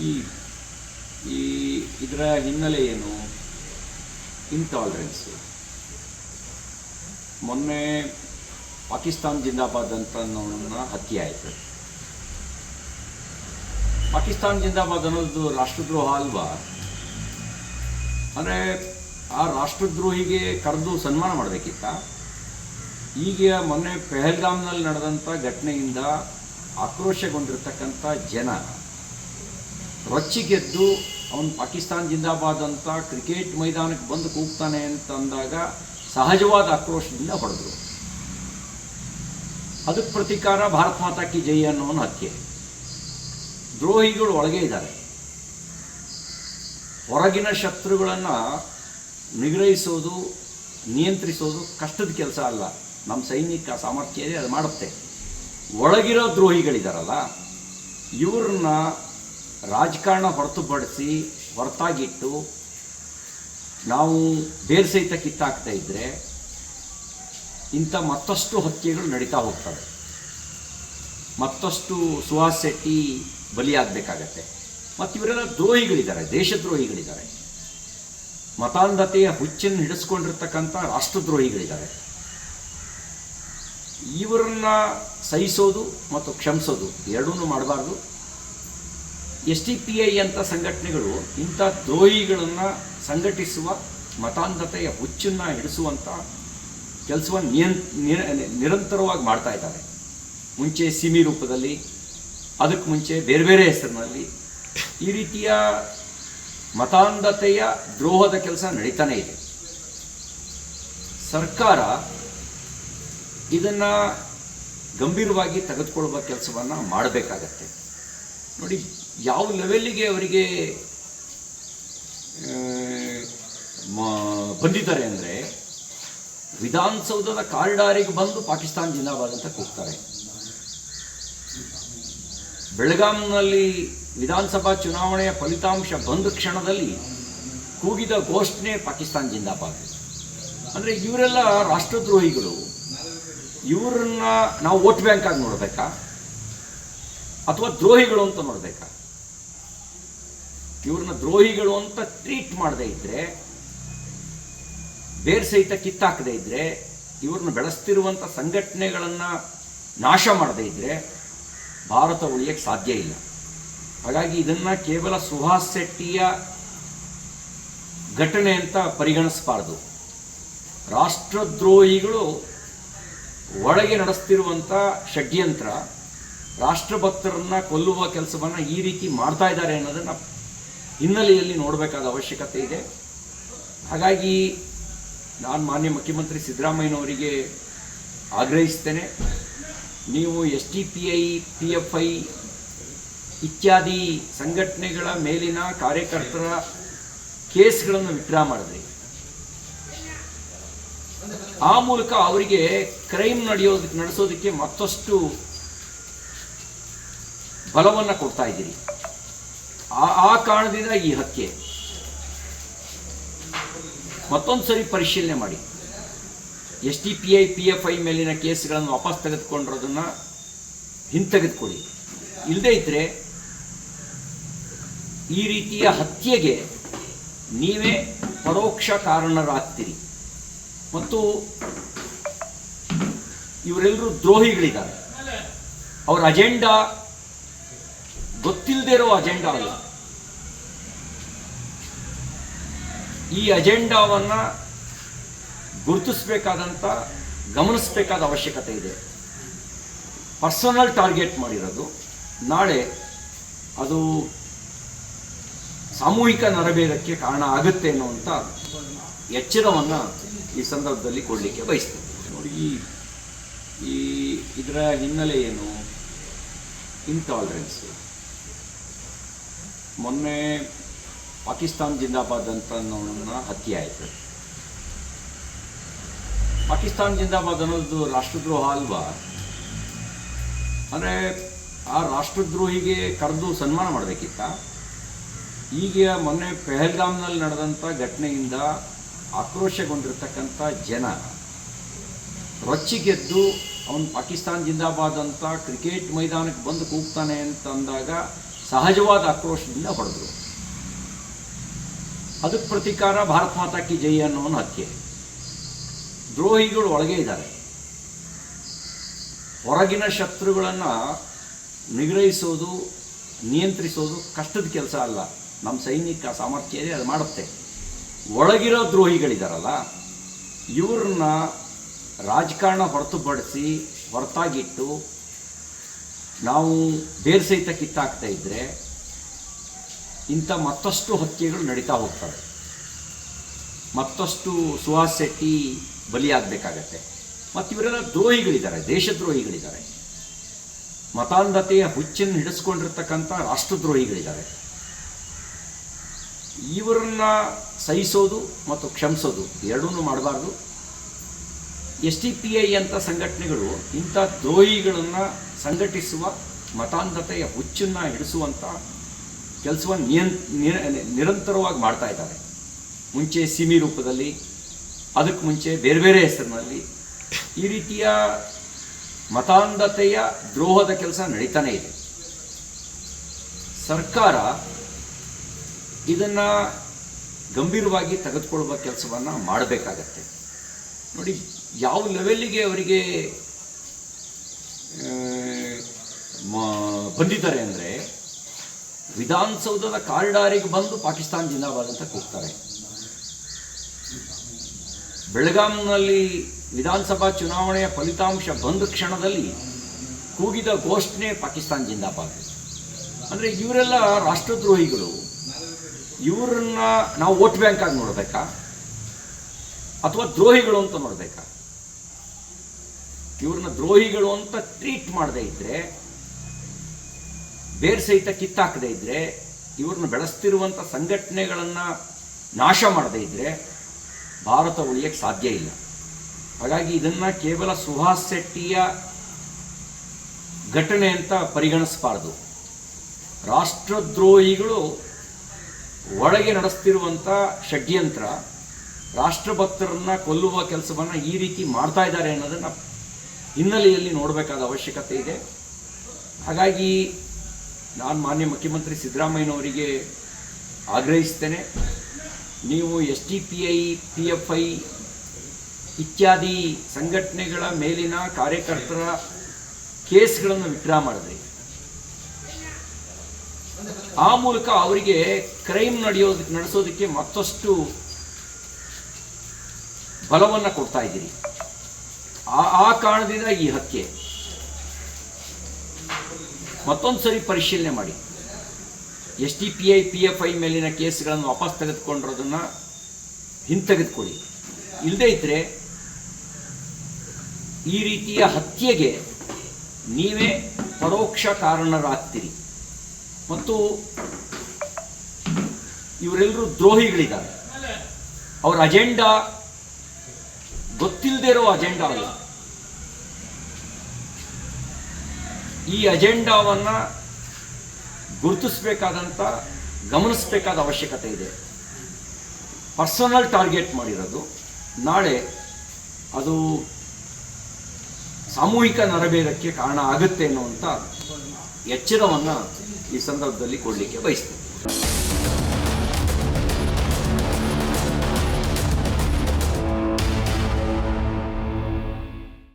ಈ ಈ ಇದರ ಹಿನ್ನೆಲೆ ಏನು? ಇಂಟಾಲರೆನ್ಸು. ಮೊನ್ನೆ ಪಾಕಿಸ್ತಾನ್ ಜಿಂದಾಬಾದ್ ಅಂತ ಹತ್ಯೆ ಆಯಿತು. ಪಾಕಿಸ್ತಾನ್ ಜಿಂದಾಬಾದ್ ಅನ್ನೋದು ರಾಷ್ಟ್ರದ್ರೋಹ ಅಲ್ವಾ? ಅಂದರೆ ಆ ರಾಷ್ಟ್ರದ್ರೋಹಿಗೆ ಕರೆದು ಸನ್ಮಾನ ಮಾಡಬೇಕಿತ್ತ? ಈಗ ಮೊನ್ನೆ ಪೆಹಲ್ಗಾಮ್ನಲ್ಲಿ ನಡೆದಂಥ ಘಟನೆಯಿಂದ ಆಕ್ರೋಶಗೊಂಡಿರ್ತಕ್ಕಂಥ ಜನ ರೊಚ್ಚಿಗೆದ್ದು ಅವನು ಪಾಕಿಸ್ತಾನ್ ಜಿಂದಾಬಾದ್ ಅಂತ ಕ್ರಿಕೆಟ್ ಮೈದಾನಕ್ಕೆ ಬಂದು ಕೂಗ್ತಾನೆ ಅಂತ ಅಂದಾಗ ಸಹಜವಾದ ಆಕ್ರೋಶದಿಂದ ಹೊಡೆದರು. ಅದಕ್ಕೆ ಪ್ರತೀಕಾರ ಭಾರತ್ ಮಾತಾ ಕಿ ಜೈ ಅನ್ನೋನು ಹತ್ಯೆ. ದ್ರೋಹಿಗಳು ಒಳಗೆ ಇದ್ದಾರೆ. ಹೊರಗಿನ ಶತ್ರುಗಳನ್ನು ನಿಗ್ರಹಿಸೋದು, ನಿಯಂತ್ರಿಸೋದು ಕಷ್ಟದ ಕೆಲಸ ಅಲ್ಲ. ನಮ್ಮ ಸೈನಿಕ ಸಾಮರ್ಥ್ಯ ಇದೆ, ಅದು ಮಾಡುತ್ತೆ. ಒಳಗಿರೋ ದ್ರೋಹಿಗಳಿದಾರಲ್ಲ, ಇವ್ರನ್ನ ರಾಜಕಾರಣ ಹೊರತಾಗಿಟ್ಟು ನಾವು ಬೇರೆ ಸಹಿತ ಕಿತ್ತಾಕ್ತಾ ಇದ್ದರೆ ಇಂಥ ಮತ್ತಷ್ಟು ಹತ್ಯೆಗಳು ನಡೀತಾ ಹೋಗ್ತವೆ. ಮತ್ತಷ್ಟು ಸುಹಾಸ್ ಶೆಟ್ಟಿ ಬಲಿಯಾಗಬೇಕಾಗತ್ತೆ. ಮತ್ತು ಇವರೆಲ್ಲ ದ್ರೋಹಿಗಳಿದ್ದಾರೆ, ದೇಶದ್ರೋಹಿಗಳಿದ್ದಾರೆ, ಮತಾಂಧತೆಯ ಹುಚ್ಚನ್ನು ಹಿಡಿಸ್ಕೊಂಡಿರ್ತಕ್ಕಂಥ ರಾಷ್ಟ್ರದ್ರೋಹಿಗಳಿದ್ದಾರೆ. ಇವರನ್ನ ಸಹಿಸೋದು ಮತ್ತು ಕ್ಷಮಿಸೋದು ಎರಡೂ ಮಾಡಬಾರ್ದು. SDPI ಅಂತ ಸಂಘಟನೆಗಳು ಇಂಥ ದ್ರೋಹಿಗಳನ್ನು ಸಂಘಟಿಸುವ, ಮತಾಂಧತೆಯ ಹುಚ್ಚನ್ನು ಹಿಡಿಸುವಂಥ ಕೆಲಸವನ್ನು ನಿರಂತರವಾಗಿ ಮಾಡ್ತಾ ಇದ್ದಾರೆ. ಮುಂಚೆ ಸಿಮಿ ರೂಪದಲ್ಲಿ, ಅದಕ್ಕೆ ಮುಂಚೆ ಬೇರೆ ಬೇರೆ ಹೆಸರಿನಲ್ಲಿ ಈ ರೀತಿಯ ಮತಾಂಧತೆಯ ದ್ರೋಹದ ಕೆಲಸ ನಡೀತಾನೇ ಇದೆ. ಸರ್ಕಾರ ಇದನ್ನು ಗಂಭೀರವಾಗಿ ತೆಗೆದುಕೊಳ್ಳುವ ಕೆಲಸವನ್ನು ಮಾಡಬೇಕಾಗತ್ತೆ. ನೋಡಿ, ಯಾವ ಲೆವೆಲ್ಲಿಗೆ ಅವರಿಗೆ ಬಂದಿದ್ದಾರೆ ಅಂದರೆ, ವಿಧಾನಸೌಧದ ಕಾರಿಡಾರಿಗೆ ಬಂದು ಪಾಕಿಸ್ತಾನ್ ಜಿಂದಾಬಾದ್ ಅಂತ ಕೂಗ್ತಾರೆ. ಬೆಳಗಾಂನಲ್ಲಿ ವಿಧಾನಸಭಾ ಚುನಾವಣೆಯ ಫಲಿತಾಂಶ ಬಂದ ಕ್ಷಣದಲ್ಲಿ ಕೂಗಿದ ಘೋಷಣೆ ಪಾಕಿಸ್ತಾನ್ ಜಿಂದಾಬಾದ್. ಅಂದರೆ ಇವರೆಲ್ಲ ರಾಷ್ಟ್ರದ್ರೋಹಿಗಳು. ಇವರನ್ನ ನಾವು ವೋಟ್ ಬ್ಯಾಂಕ್ ಆಗಿ ನೋಡಬೇಕಾ ಅಥವಾ ದ್ರೋಹಿಗಳು ಅಂತ ನೋಡಬೇಕಾ? ಇವ್ರನ್ನ ದ್ರೋಹಿಗಳು ಅಂತ ಟ್ರೀಟ್ ಮಾಡದೇ ಇದ್ದರೆ, ಬೇರೆ ಸಹಿತ ಕಿತ್ತಾಕದೇ ಇದ್ದರೆ, ಇವ್ರನ್ನ ಬೆಳೆಸ್ತಿರುವಂಥ ಸಂಘಟನೆಗಳನ್ನು ನಾಶ ಮಾಡದೇ ಇದ್ದರೆ ಭಾರತ ಉಳಿಯಕ್ಕೆ ಸಾಧ್ಯ ಇಲ್ಲ. ಹಾಗಾಗಿ ಇದನ್ನು ಕೇವಲ ಸುಹಾಸ್ ಶೆಟ್ಟಿಯ ಘಟನೆ ಅಂತ ಪರಿಗಣಿಸಬಾರ್ದು. ರಾಷ್ಟ್ರದ್ರೋಹಿಗಳು ಒಳಗೆ ನಡೆಸ್ತಿರುವಂಥ ಷಡ್ಯಂತ್ರ, ರಾಷ್ಟ್ರಭಕ್ತರನ್ನು ಕೊಲ್ಲುವ ಕೆಲಸವನ್ನು ಈ ರೀತಿ ಮಾಡ್ತಾ ಇದ್ದಾರೆ ಅನ್ನೋದನ್ನು ಹಿನ್ನೆಲೆಯಲ್ಲಿ ನೋಡಬೇಕಾದ ಅವಶ್ಯಕತೆ ಇದೆ. ಹಾಗಾಗಿ ನಾನು ಮಾನ್ಯ ಮುಖ್ಯಮಂತ್ರಿ ಸಿದ್ದರಾಮಯ್ಯನವರಿಗೆ ಆಗ್ರಹಿಸ್ತೇನೆ, ನೀವು SDPI, PFI ಇತ್ಯಾದಿ ಸಂಘಟನೆಗಳ ಮೇಲಿನ ಕಾರ್ಯಕರ್ತರ ಕೇಸ್ಗಳನ್ನು ವಿಡ್ರಾ ಮಾಡಿದ್ರಿ. ಆ ಮೂಲಕ ಅವರಿಗೆ ಕ್ರೈಮ್ ನಡೆಸೋದಕ್ಕೆ ಮತ್ತಷ್ಟು ಬಲವನ್ನು ಕೊಡ್ತಾ ಇದ್ದೀರಿ. ಆ ಕಾರಣದಿಂದ ಈ ಹತ್ಯೆ. ಮತ್ತೊಂದು ಸರಿ ಪರಿಶೀಲನೆ ಮಾಡಿ. SDPI, PFI ಮೇಲಿನ ಕೇಸ್ಗಳನ್ನು ವಾಪಸ್ ತೆಗೆದುಕೊಂಡಿರೋದನ್ನು ಹಿಂತೆಗೆದುಕೊಳ್ಳಿ. ಇಲ್ಲದೇ ಇದ್ದರೆ ಈ ರೀತಿಯ ಹತ್ಯೆಗೆ ನೀವೇ ಪರೋಕ್ಷ ಕಾರಣರಾಗ್ತೀರಿ. ಮತ್ತು ಇವರೆಲ್ಲರೂ ದ್ರೋಹಿಗಳಿದ್ದಾರೆ. ಅವರ ಅಜೆಂಡಾ ಗೊತ್ತಿಲ್ಲದೆ ಇರೋ ಅಜೆಂಡಾ ಅಲ್ಲ. ಈ ಅಜೆಂಡಾವನ್ನು ಗುರುತಿಸಬೇಕಾದಂಥ, ಗಮನಿಸಬೇಕಾದ ಅವಶ್ಯಕತೆ ಇದೆ. ಪರ್ಸನಲ್ ಟಾರ್ಗೆಟ್ ಮಾಡಿರೋದು ನಾಳೆ ಅದು ಸಾಮೂಹಿಕ ನರಭೇದಕ್ಕೆ ಕಾರಣ ಆಗುತ್ತೆ ಅನ್ನುವಂಥ ಎಚ್ಚರವನ್ನು ಈ ಸಂದರ್ಭದಲ್ಲಿ ಕೊಡಲಿಕ್ಕೆ ಬಯಸ್ತೇನೆ. ನೋಡಿ, ಈ ಇದರ ಹಿನ್ನೆಲೆ ಏನು? ಇಂಟಾಲರೆನ್ಸು. ಮೊನ್ನೆ ಪಾಕಿಸ್ತಾನ್ ಜಿಂದಾಬಾದ್ ಅಂತ ಹತ್ಯೆ ಆಯಿತು. ಪಾಕಿಸ್ತಾನ್ ಜಿಂದಾಬಾದ್ ಅನ್ನೋದು ರಾಷ್ಟ್ರದ್ರೋಹ ಅಲ್ವಾ? ಅಂದರೆ ಆ ರಾಷ್ಟ್ರದ್ರೋಹಿಗೆ ಕರೆದು ಸನ್ಮಾನ ಮಾಡಬೇಕಿತ್ತ? ಈಗ ಮೊನ್ನೆ ಪೆಹಲ್ಗಾಮ್ನಲ್ಲಿ ನಡೆದಂಥ ಘಟನೆಯಿಂದ ಆಕ್ರೋಶಗೊಂಡಿರ್ತಕ್ಕಂಥ ಜನ ರೊಚ್ಚಿಗೆದ್ದು ಅವನು ಪಾಕಿಸ್ತಾನ್ ಜಿಂದಾಬಾದ್ ಅಂತ ಕ್ರಿಕೆಟ್ ಮೈದಾನಕ್ಕೆ ಬಂದು ಕೂಗ್ತಾನೆ ಅಂತ ಅಂದಾಗ ಸಹಜವಾದ ಆಕ್ರೋಶದಿಂದ ಹೊಡೆದರು. ಅದಕ್ಕೆ ಪ್ರತೀಕಾರ ಭಾರತ್ ಮಾತಾ ಕಿ ಜೈ ಅನ್ನೋ ಒಂದು ಹತ್ಯೆ. ದ್ರೋಹಿಗಳು ಒಳಗೆ ಇದ್ದಾರೆ. ಹೊರಗಿನ ಶತ್ರುಗಳನ್ನು ನಿಗ್ರಹಿಸೋದು, ನಿಯಂತ್ರಿಸೋದು ಕಷ್ಟದ ಕೆಲಸ ಅಲ್ಲ. ನಮ್ಮ ಸೈನಿಕ ಸಾಮರ್ಥ್ಯ ಇದೆ, ಅದು ಮಾಡುತ್ತೆ. ಒಳಗಿರೋ ದ್ರೋಹಿಗಳಿದಾರಲ್ಲ, ಇವ್ರನ್ನ ರಾಜಕಾರಣ ಹೊರತಾಗಿಟ್ಟು ನಾವು ಬೇರೆ ಸಹಿತ ಕಿತ್ತಾಕ್ತಾ ಇದ್ದರೆ ಇಂಥ ಮತ್ತಷ್ಟು ಹತ್ಯೆಗಳು ನಡೀತಾ ಹೋಗ್ತವೆ. ಮತ್ತಷ್ಟು ಸುಹಾಸ್ ಶೆಟ್ಟಿ ಬಲಿಯಾಗಬೇಕಾಗತ್ತೆ. ಮತ್ತು ಇವರೆಲ್ಲ ದ್ರೋಹಿಗಳಿದ್ದಾರೆ, ದೇಶದ್ರೋಹಿಗಳಿದ್ದಾರೆ, ಮತಾಂಧತೆಯ ಹುಚ್ಚನ್ನು ಹಿಡಿಸ್ಕೊಂಡಿರ್ತಕ್ಕಂಥ ರಾಷ್ಟ್ರದ್ರೋಹಿಗಳಿದ್ದಾರೆ. ಇವರನ್ನ ಸಹಿಸೋದು ಮತ್ತು ಕ್ಷಮಿಸೋದು ಎರಡೂ ಮಾಡಬಾರ್ದು. SDPI ಅಂತ ಸಂಘಟನೆಗಳು ಇಂಥ ದ್ರೋಹಿಗಳನ್ನು ಸಂಘಟಿಸುವ, ಮತಾಂಧತೆಯ ಹುಚ್ಚನ್ನು ಹಿಡಿಸುವಂಥ ಕೆಲಸವನ್ನು ನಿರಂತರವಾಗಿ ಮಾಡ್ತಾ ಇದ್ದಾರೆ. ಮುಂಚೆ ಸಿಮಿ ರೂಪದಲ್ಲಿ, ಅದಕ್ಕೆ ಮುಂಚೆ ಬೇರೆ ಬೇರೆ ಹೆಸರಿನಲ್ಲಿ ಈ ರೀತಿಯ ಮತಾಂಧತೆಯ ದ್ರೋಹದ ಕೆಲಸ ನಡೀತಾನೇ ಇದೆ. ಸರ್ಕಾರ ಇದನ್ನು ಗಂಭೀರವಾಗಿ ತೆಗೆದುಕೊಳ್ಳುವ ಕೆಲಸವನ್ನು ಮಾಡಬೇಕಾಗತ್ತೆ. ನೋಡಿ, ಯಾವ ಲೆವೆಲ್ಲಿಗೆ ಅವರಿಗೆ ಬಂದಿದ್ದಾರೆ ಅಂದರೆ, ವಿಧಾನಸೌಧದ ಕಾರಿಡಾರಿಗೆ ಬಂದು ಪಾಕಿಸ್ತಾನ ಜಿಂದಾಬಾದ್ ಅಂತ ಕೂಗ್ತಾರೆ. ಬೆಳಗಾಂನಲ್ಲಿ ವಿಧಾನಸಭಾ ಚುನಾವಣೆಯ ಫಲಿತಾಂಶ ಬಂದ ಕ್ಷಣದಲ್ಲಿ ಕೂಗಿದ ಘೋಷಣೆ ಪಾಕಿಸ್ತಾನ ಜಿಂದಾಬಾದ್. ಅಂದರೆ ಇವರೆಲ್ಲ ರಾಷ್ಟ್ರದ್ರೋಹಿಗಳು. ಇವರನ್ನ ನಾವು ವೋಟ್ ಬ್ಯಾಂಕ್ ಆಗಿ ನೋಡಬೇಕಾ ಅಥವಾ ದ್ರೋಹಿಗಳು ಅಂತ ನೋಡಬೇಕಾ? ಇವ್ರನ್ನ ದ್ರೋಹಿಗಳು ಅಂತ ಟ್ರೀಟ್ ಮಾಡದೇ ಇದ್ದರೆ, ಬೇರೆ ಸಹಿತ ಕಿತ್ತಾಕದೇ ಇದ್ದರೆ, ಇವ್ರನ್ನ ಬೆಳೆಸ್ತಿರುವಂಥ ಸಂಘಟನೆಗಳನ್ನು ನಾಶ ಮಾಡದೇ ಇದ್ದರೆ ಭಾರತ ಉಳಿಯಕ್ಕೆ ಸಾಧ್ಯ ಇಲ್ಲ. ಹಾಗಾಗಿ ಇದನ್ನು ಕೇವಲ ಸುಹಾಸ್ ಶೆಟ್ಟಿಯ ಘಟನೆ ಅಂತ ಪರಿಗಣಿಸಬಾರ್ದು. ರಾಷ್ಟ್ರದ್ರೋಹಿಗಳು ಒಳಗೆ ನಡೆಸ್ತಿರುವಂಥ ಷಡ್ಯಂತ್ರ, ರಾಷ್ಟ್ರಭಕ್ತರನ್ನು ಕೊಲ್ಲುವ ಕೆಲಸವನ್ನು ಈ ರೀತಿ ಮಾಡ್ತಾ ಇದ್ದಾರೆ ಅನ್ನೋದನ್ನು ಹಿನ್ನೆಲೆಯಲ್ಲಿ ನೋಡಬೇಕಾದ ಅವಶ್ಯಕತೆ ಇದೆ. ಹಾಗಾಗಿ ನಾನು ಮಾನ್ಯ ಮುಖ್ಯಮಂತ್ರಿ ಸಿದ್ದರಾಮಯ್ಯನವರಿಗೆ ಆಗ್ರಹಿಸ್ತೇನೆ, ನೀವು SDPI, PFI ಇತ್ಯಾದಿ ಸಂಘಟನೆಗಳ ಮೇಲಿನ ಕಾರ್ಯಕರ್ತರ ಕೇಸ್ಗಳನ್ನು ವಿಡ್ರಾ ಮಾಡಿದ್ರಿ. ಆ ಮೂಲಕ ಅವರಿಗೆ ಕ್ರೈಮ್ ನಡೆಸೋದಕ್ಕೆ ಮತ್ತಷ್ಟು ಬಲವನ್ನು ಕೊಡ್ತಾ ಇದ್ದೀರಿ. ಆ ಕಾರಣದಿಂದ ಈ ಹತ್ಯೆ ಮತ್ತೊಂದು ಸರಿ ಪರಿಶೀಲನೆ ಮಾಡಿ. SDPI, PFI ಮೇಲಿನ ಕೇಸ್ಗಳನ್ನು ವಾಪಸ್ ತೆಗೆದುಕೊಂಡಿರೋದನ್ನು ಹಿಂತೆಗೆದುಕೊಳ್ಳಿ. ಇಲ್ಲದೇ ಇದ್ದರೆ ಈ ರೀತಿಯ ಹತ್ಯೆಗೆ ನೀವೇ ಪರೋಕ್ಷ ಕಾರಣರಾಗ್ತೀರಿ. ಮತ್ತು ಇವರೆಲ್ಲರೂ ದ್ರೋಹಿಗಳಿದ್ದಾರೆ. ಅವರ ಅಜೆಂಡಾ ಗೊತ್ತಿಲ್ಲದೆ ಇರೋ ಅಜೆಂಡಾ ಅಲ್ಲ. ಈ ಅಜೆಂಡಾವನ್ನು ಗುರುತಿಸಬೇಕಾದಂಥ, ಗಮನಿಸಬೇಕಾದ ಅವಶ್ಯಕತೆ ಇದೆ. ಪರ್ಸನಲ್ ಟಾರ್ಗೆಟ್ ಮಾಡಿರೋದು ನಾಳೆ ಅದು ಸಾಮೂಹಿಕ ನರಭೇದಕ್ಕೆ ಕಾರಣ ಆಗುತ್ತೆ ಅನ್ನುವಂಥ ಎಚ್ಚರವನ್ನು ಈ ಸಂದರ್ಭದಲ್ಲಿ ಕೊಡಲಿಕ್ಕೆ ಬಯಸ್ತೇನೆ.